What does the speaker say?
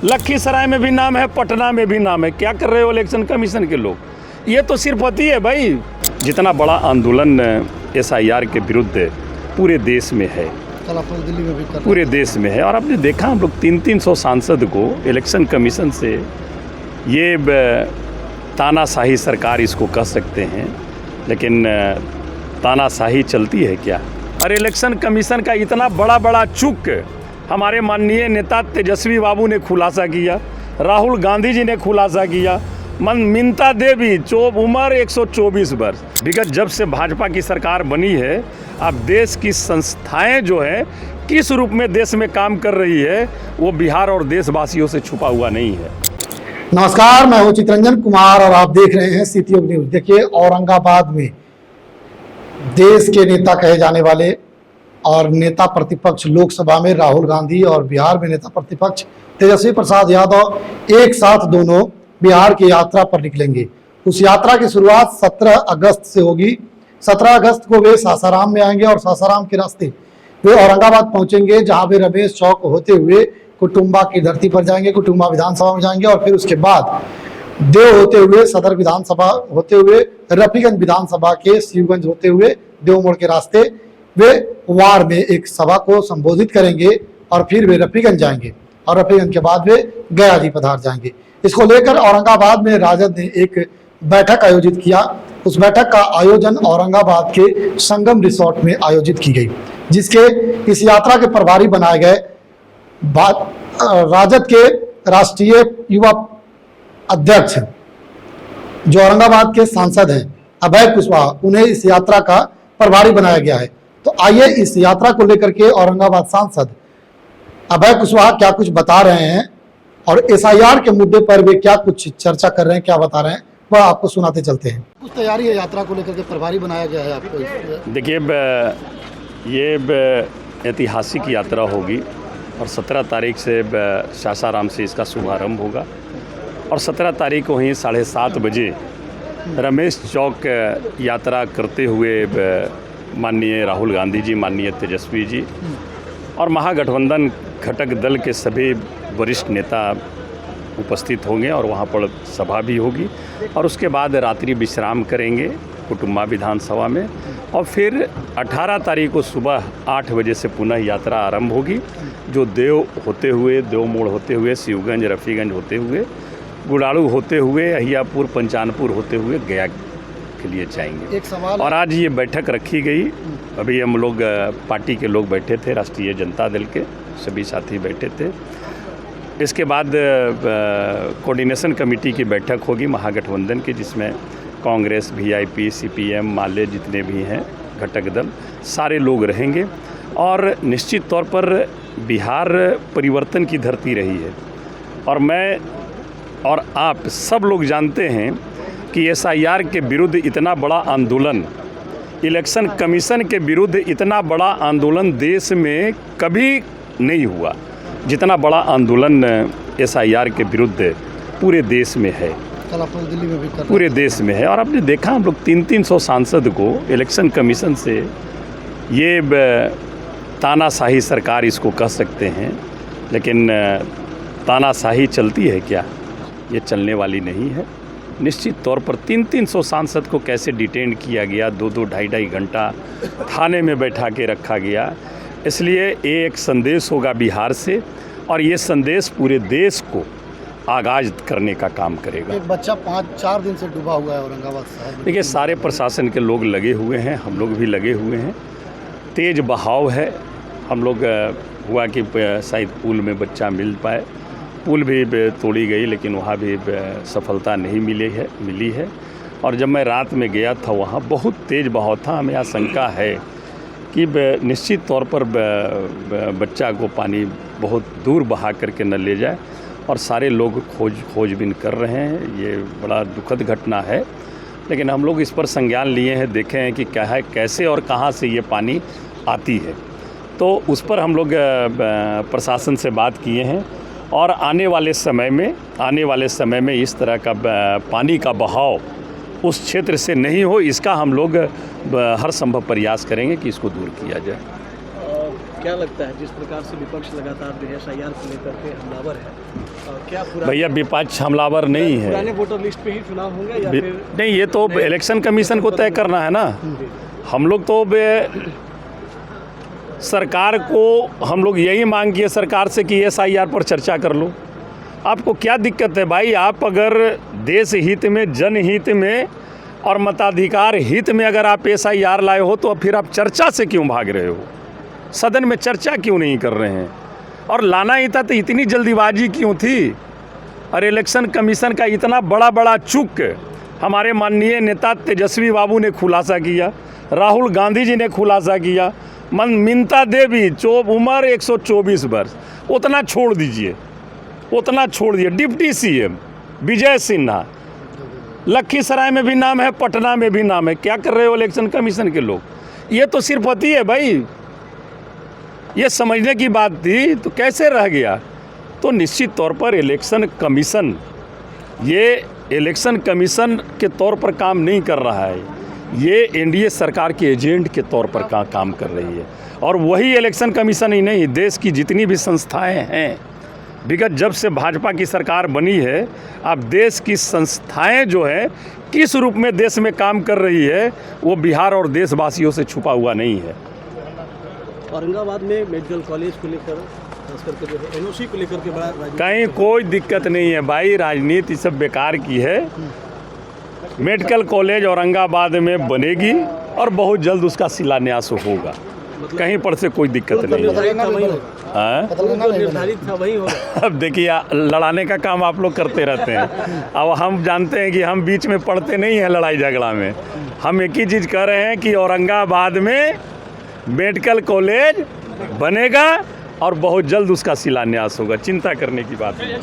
लखीसराय में भी नाम है, पटना में भी नाम है। क्या कर रहे हो इलेक्शन कमीशन के लोग? ये तो सिर्फ होती है भाई। जितना बड़ा आंदोलन SIR के विरुद्ध पूरे देश में है, दिल्ली में भी पूरे देश में है। और आपने देखा हम लोग 300 सांसद को इलेक्शन कमीशन से, ये तानाशाही सरकार इसको कह सकते हैं, लेकिन तानाशाही चलती है क्या? और इलेक्शन कमीशन का इतना बड़ा चूक हमारे माननीय नेता तेजस्वी बाबू ने खुलासा किया, राहुल गांधी जी ने खुलासा किया, मिनता देवी उम्र 124 वर्ष। विगत जब से भाजपा की सरकार बनी है, अब देश की संस्थाएं जो है किस रूप में देश में काम कर रही है, वो बिहार और देशवासियों से छुपा हुआ नहीं है। नमस्कार, मैं हूं चितरंजन कुमार और आप देख रहे हैं सिटी ऑफ न्यूज। देखिए, औरंगाबाद में देश के नेता कहे जाने वाले और नेता प्रतिपक्ष लोकसभा में राहुल गांधी और बिहार में नेता प्रतिपक्ष तेजस्वी प्रसाद यादव एक साथ दोनों बिहार की यात्रा पर निकलेंगे। उस यात्रा की शुरुआत 17 अगस्त से होगी। 17 अगस्त को वे सासाराम में आएंगे और सासाराम के रास्ते वे औरंगाबाद पहुंचेंगे, जहां वे रमेश चौक होते हुए कुटुंबा की धरती पर जाएंगे, कुटुंबा विधानसभा में जाएंगे और फिर उसके बाद देव होते हुए सदर विधानसभा होते हुए रफीगंज विधानसभा के शिवगंज होते हुए देव मोड़ के रास्ते वे वार में एक सभा को संबोधित करेंगे और फिर वे रफीगंज जाएंगे और रफीगंज के बाद वे गया जी पधार जाएंगे। इसको लेकर औरंगाबाद में राजद ने एक बैठक आयोजित किया। उस बैठक का आयोजन औरंगाबाद के संगम रिसोर्ट में आयोजित की गई, जिसके इस यात्रा के प्रभारी बनाए गए राजद के राष्ट्रीय युवा अध्यक्ष जो औरंगाबाद के सांसद हैं अभय कुशवाहा, उन्हें इस यात्रा का प्रभारी बनाया गया है। तो आइए इस यात्रा को लेकर के औरंगाबाद सांसद अभय कुशवाहा क्या कुछ बता रहे हैं और SIR के मुद्दे पर वे क्या कुछ चर्चा कर रहे हैं, क्या बता रहे हैं, वह आपको सुनाते चलते हैं। कुछ तैयारी है यात्रा को लेकर के, प्रभारी बनाया गया है आपको? देखिए, ये ऐतिहासिक यात्रा होगी और 17 तारीख से सासाराम से इसका शुभारंभ होगा और 17 तारीख को ही 7:30 बजे रमेश चौक यात्रा करते हुए माननीय राहुल गांधी जी, माननीय तेजस्वी जी और महागठबंधन घटक दल के सभी वरिष्ठ नेता उपस्थित होंगे और वहाँ पर सभा भी होगी और उसके बाद रात्रि विश्राम करेंगे कुटुंबा विधानसभा में और फिर 18 तारीख को सुबह 8 बजे से पुनः यात्रा आरंभ होगी, जो देव होते हुए, देव मोड़ होते हुए, शिवगंज, रफीगंज होते हुए, गुड़ाड़ू होते हुए, अहियापुर, पंचानपुर होते हुए गया के लिए जाएंगे। एक सवाल और आज ये बैठक रखी गई। अभी हम लोग पार्टी के लोग बैठे थे, राष्ट्रीय जनता दल के सभी साथी बैठे थे। इसके बाद कोऑर्डिनेशन कमेटी की बैठक होगी महागठबंधन की, जिसमें कांग्रेस, VIP, CPM, माले जितने भी हैं घटक दल, सारे लोग रहेंगे। और निश्चित तौर पर बिहार परिवर्तन की धरती रही है और मैं और आप सब लोग जानते हैं कि SIR के विरुद्ध इतना बड़ा आंदोलन, इलेक्शन कमीशन के विरुद्ध इतना बड़ा आंदोलन देश में कभी नहीं हुआ, जितना बड़ा आंदोलन SIR के विरुद्ध पूरे देश में है, दिल्ली में भी पूरे देश में है। और आपने देखा हम लोग 300 सांसद को इलेक्शन कमीशन से, ये तानाशाही सरकार इसको कह सकते हैं, लेकिन तानाशाही चलती है क्या? ये चलने वाली नहीं है। निश्चित तौर पर 300 सांसद को कैसे डिटेन किया गया, 2-2, 2.5 घंटा थाने में बैठा के रखा गया। इसलिए ये एक संदेश होगा बिहार से और ये संदेश पूरे देश को आगाज करने का काम करेगा। एक बच्चा 5-4 दिन से डूबा हुआ है औरंगाबाद शहर। देखिए, सारे प्रशासन के लोग लगे हुए हैं, हम लोग भी लगे हुए हैं। तेज़ बहाव है। हम लोग हुआ कि शायद पुल में बच्चा मिल पाए, पुल भी तोड़ी गई लेकिन वहाँ भी सफलता नहीं मिली है। और जब मैं रात में गया था वहाँ बहुत तेज़ बहाव था। हमें आशंका है कि निश्चित तौर पर बच्चा को पानी बहुत दूर बहा करके न ले जाए और सारे लोग खोजबीन कर रहे हैं। ये बड़ा दुखद घटना है, लेकिन हम लोग इस पर संज्ञान लिए हैं, देखे हैं कि क्या है, कैसे और कहाँ से ये पानी आती है। तो उस पर हम लोग प्रशासन से बात किए हैं और आने वाले समय में इस तरह का पानी का बहाव उस क्षेत्र से नहीं हो, इसका हम लोग हर संभव प्रयास करेंगे कि इसको दूर किया जाए। क्या लगता है जिस प्रकार से विपक्ष लगातार SIR को लेकर के हमलावर है, क्या भैया विपक्ष हमलावर नहीं है। पुराने वोटर लिस्ट पे ही चुनाव होंगे या फिर नहीं, ये तो इलेक्शन कमीशन को तय करना है ना। हम लोग तो सरकार को हम लोग यही मांग किए सरकार से कि SIR पर चर्चा कर लो। आपको क्या दिक्कत है भाई? आप अगर देश हित में, जनहित में और मताधिकार हित में अगर आप SIR लाए हो तो फिर आप चर्चा से क्यों भाग रहे हो? सदन में चर्चा क्यों नहीं कर रहे हैं? और लाना ही था तो इतनी जल्दीबाजी क्यों थी? और इलेक्शन कमीशन का इतना बड़ा चूक हमारे माननीय नेता तेजस्वी बाबू ने खुलासा किया, राहुल गांधी जी ने खुलासा किया, मिंता देवी उम्र 124 वर्ष, उतना छोड़ दीजिए, उतना छोड़ दिए। डिप्टी CM विजय सिन्हा, लखीसराय में भी नाम है, पटना में भी नाम है। क्या कर रहे हो इलेक्शन कमीशन के लोग? ये तो सिर्फ पति है भाई, ये समझने की बात थी, तो कैसे रह गया? तो निश्चित तौर पर इलेक्शन कमीशन के तौर पर काम नहीं कर रहा है, ये NDA सरकार के एजेंट के तौर पर काम कर रही है। और वही इलेक्शन कमीशन ही नहीं, देश की जितनी भी संस्थाएं हैं, विगत जब से भाजपा की सरकार बनी है, अब देश की संस्थाएं जो है किस रूप में देश में काम कर रही है, वो बिहार और देशवासियों से छुपा हुआ नहीं है। औरंगाबाद में मेडिकल कॉलेज को लेकर, खास करके जो है NOC को लेकर के बड़ा कहीं कोई दिक्कत नहीं है भाई, राजनीति सब बेकार की है। मेडिकल कॉलेज औरंगाबाद में बनेगी और बहुत जल्द उसका शिलान्यास होगा, कहीं पर से कोई दिक्कत नहीं है। निर्धारित था वही होगा। अब देखिए, लड़ाने का काम आप लोग करते रहते हैं। अब हम जानते हैं कि हम बीच में पड़ते नहीं हैं लड़ाई झगड़ा में। हम एक ही चीज़ कह रहे हैं कि औरंगाबाद में मेडिकल कॉलेज बनेगा और बहुत जल्द उसका शिलान्यास होगा, चिंता करने की बात नहीं।